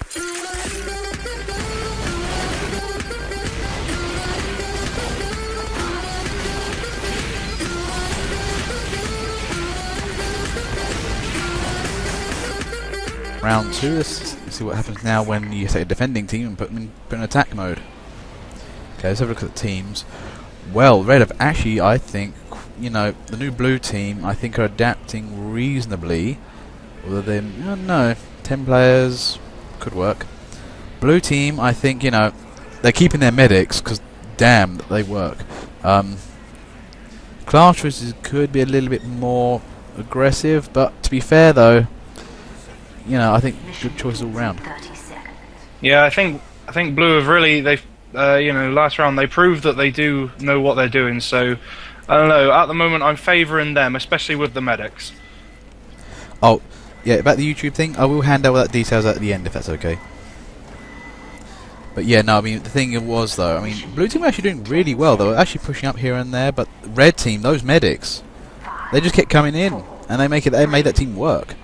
Round 2, let's see what happens now when you take a defending team and put them in attack mode. Okay, let's have a look at the teams. Well, Red have actually, I think, you know, the new blue team, I think, are adapting reasonably. Although they, no, 10 players could work. Blue team, I think, you know, they're keeping their medics because, damn, they work. Class choices could be a little bit more aggressive, but to be fair, though, you know, I think good choices all round. Yeah, I think Blue have really, they've, you know, last round they proved that they do know what they're doing. So I don't know. At the moment, I'm favouring them, especially with the medics. Oh, yeah, about the YouTube thing, I will hand out that details at the end if that's okay. But yeah, no, I mean the thing was though, I mean Blue team were actually doing really well. They were actually pushing up here and there, but Red team, those medics, they just kept coming in, and they made that team work.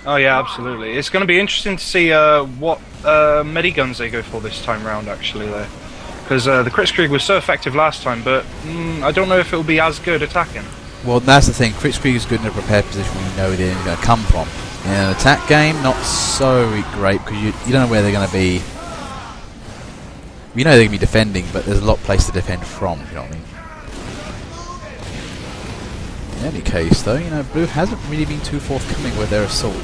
Oh yeah, absolutely. It's going to be interesting to see what mediguns they go for this time round, actually, there. Because the Kritzkrieg was so effective last time, but I don't know if it'll be as good attacking. Well, that's the thing. Kritzkrieg is good in a prepared position when you know where they're going to come from. In an attack game, not so great, because you don't know where they're going to be. You know they're going to be defending, but there's a lot of place to defend from, you know what I mean? In any case, though, you know, Blue hasn't really been too forthcoming with their assault.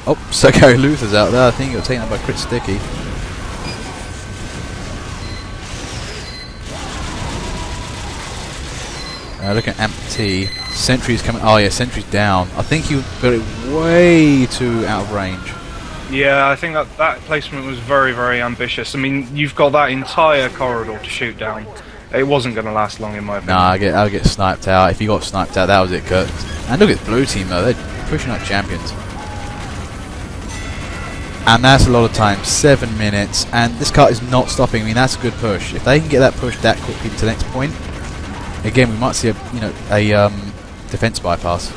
Oh, Sergio Luther's out there. I think he got taken out by Crit Sticky. Looking at Amp T. Sentry's coming. Oh yeah, Sentry's down. I think he got it way too out of range. Yeah, I think that placement was very, very ambitious. I mean, you've got that entire corridor to shoot down. It wasn't going to last long, in my opinion. Nah, I'll get sniped out. If you got sniped out, that was it, Kurt. And look at the blue team, though. They're pushing up champions. And that's a lot of time. 7 minutes. And this cart is not stopping. I mean, that's a good push. If they can get that push that quickly to the next point, again, we might see a defense bypass.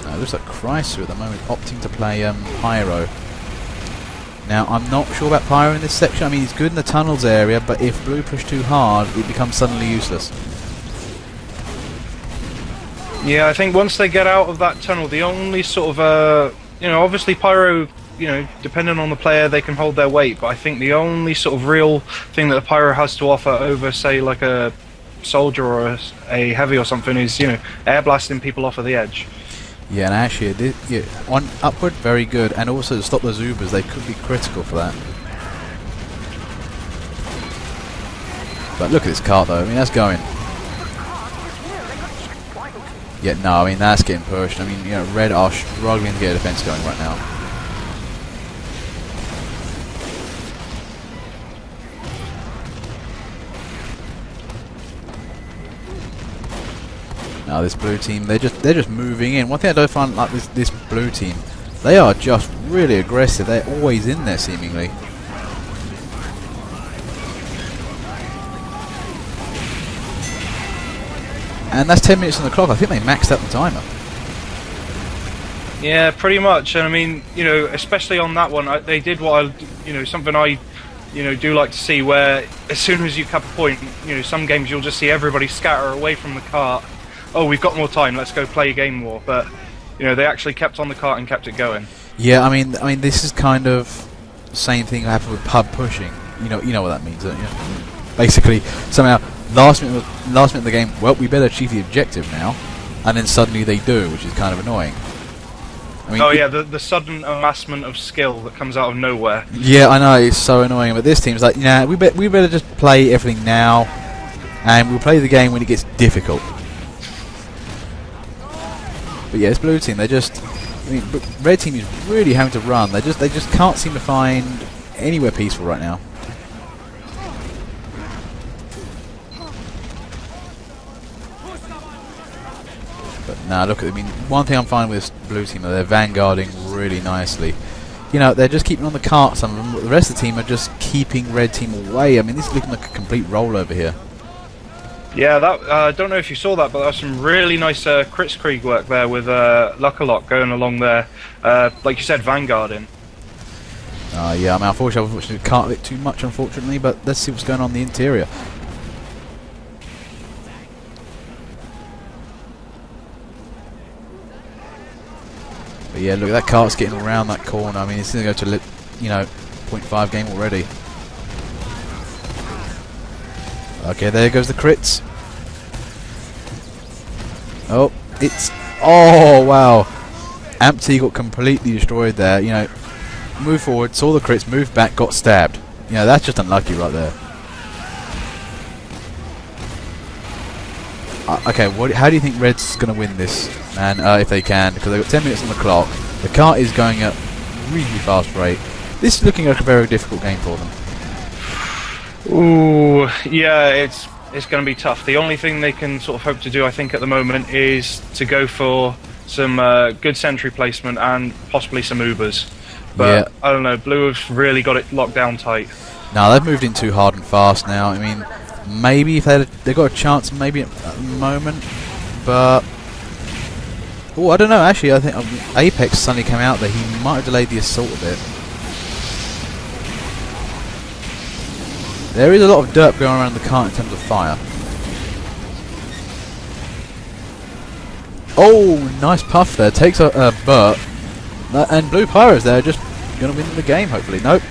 It looks like Chrysler at the moment opting to play Pyro. Now, I'm not sure about Pyro in this section. I mean, he's good in the tunnels area, but if Blue push too hard, it becomes suddenly useless. Yeah, I think once they get out of that tunnel, the only sort of, obviously Pyro, depending on the player, they can hold their weight, but I think the only sort of real thing that the Pyro has to offer over, say, like a soldier or a heavy or something is, air blasting people off of the edge. Yeah, and actually, on upward, very good, and also to stop the Zubas, they could be critical for that. But look at this cart, though. I mean, that's going. Yeah, no, I mean, that's getting pushed. I mean, Red are struggling to get a defense going right now. Now this blue team, they're just moving in. One thing I don't find like this blue team, they are just really aggressive. They're always in there seemingly. And that's 10 minutes on the clock. I think they maxed out the timer. Yeah, pretty much. And I mean, especially on that one, they did what something I do like to see, where as soon as you cap a point, some games you'll just see everybody scatter away from the cart. Oh, we've got more time, let's go play game war. But they actually kept on the cart and kept it going. Yeah, I mean this is kind of the same thing that happened with pub pushing. You know what that means, don't you? Basically, somehow last minute of the game, well, we better achieve the objective now, and then suddenly they do, which is kind of annoying. I mean, oh yeah, the sudden amassment of skill that comes out of nowhere. Yeah, I know, it's so annoying. But this team's like, we better just play everything now, and we'll play the game when it gets difficult. But yeah, this blue team, red team is really having to run. They just can't seem to find anywhere peaceful right now. But Now look at, I mean, one thing I'm finding with this blue team, they're vanguarding really nicely. You know, they're just keeping on the cart, some of them, but the rest of the team are just keeping red team away. I mean, this is looking like a complete rollover here. Yeah, that I don't know if you saw that, but that was some really nice Kritzkrieg work there with Luckalot going along there. Like you said, vanguarding. Yeah, I mean, unfortunately, we can't hit too much, unfortunately, but let's see what's going on in the interior. But yeah, look, that cart's getting around that corner. I mean, it's going to go to, you know, 0.5 game already. Okay, there goes the crits. Oh, it's... Oh, wow. Ampty got completely destroyed there. You know, moved forward, saw the crits, moved back, got stabbed. You know, that's just unlucky right there. Okay, how do you think Red's going to win this? And if they can, because they've got 10 minutes on the clock. The cart is going at really fast rate. This is looking like a very difficult game for them. Ooh, yeah, it's going to be tough. The only thing they can sort of hope to do, I think, at the moment is to go for some good sentry placement and possibly some Ubers. But, yeah. I don't know, Blue have really got it locked down tight. No, they've moved in too hard and fast now. I mean, maybe if they got a chance, maybe at the moment, but... Oh, I don't know, actually, I think Apex suddenly came out there. He might have delayed the assault a bit. There is a lot of dirt going around the cart in terms of fire. Oh, nice puff there. Takes a Burt. And Blue Pyro's there, just going to win the game, hopefully. Nope.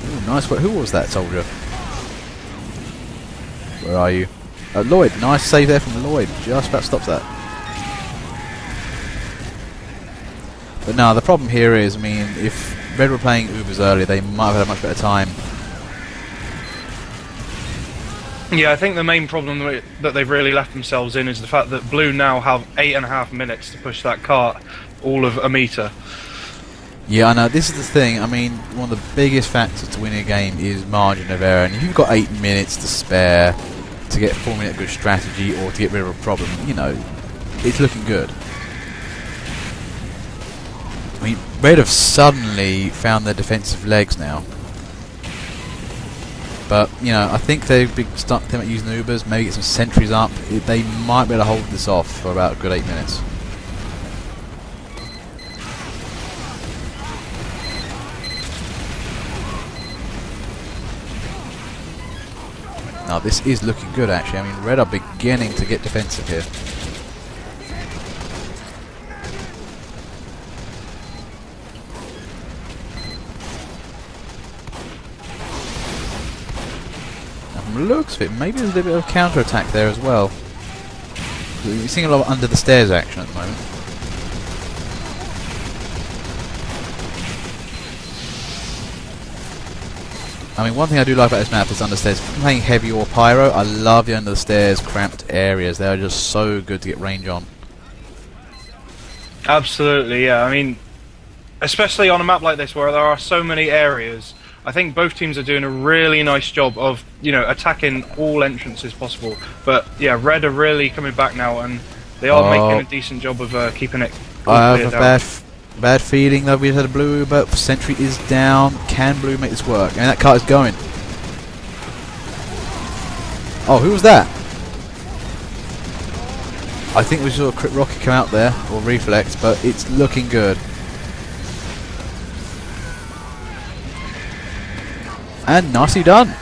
Ooh, nice work. Who was that soldier? Where are you? Lloyd. Nice save there from Lloyd. Just about stops that. But no, the problem here is, I mean, if Red were playing Ubers earlier, they might have had a much better time. Yeah, I think the main problem that they've really left themselves in is the fact that Blue now have 8.5 minutes to push that cart all of a meter. Yeah, I know, this is the thing. I mean, one of the biggest factors to winning a game is margin of error, and if you've got 8 minutes to spare to get a 4-minute good strategy or to get rid of a problem, you know, it's looking good. I mean, Red have suddenly found their defensive legs now. But, you know, I think they've started thinking about using Ubers, maybe get some sentries up. They might be able to hold this off for about a good 8 minutes. Now, this is looking good, actually. I mean, Red are beginning to get defensive here. Looks of it, maybe there's a little bit of counter-attack there as well. You're seeing a lot of under the stairs action at the moment. I mean, one thing I do like about this map is under stairs. If I'm playing heavy or pyro, I love the under the stairs cramped areas. They are just so good to get range on. Absolutely, yeah. I mean, especially on a map like this where there are so many areas, I think both teams are doing a really nice job of, you know, attacking all entrances possible. But yeah, Red are really coming back now, and they are making a decent job of keeping it. I have a bad feeling that we've had a Blue, but Sentry is down. Can Blue make this work? And that cart is going. Oh, who was that? I think we saw a crit rocket come out there, or reflex, but it's looking good. And nicely done.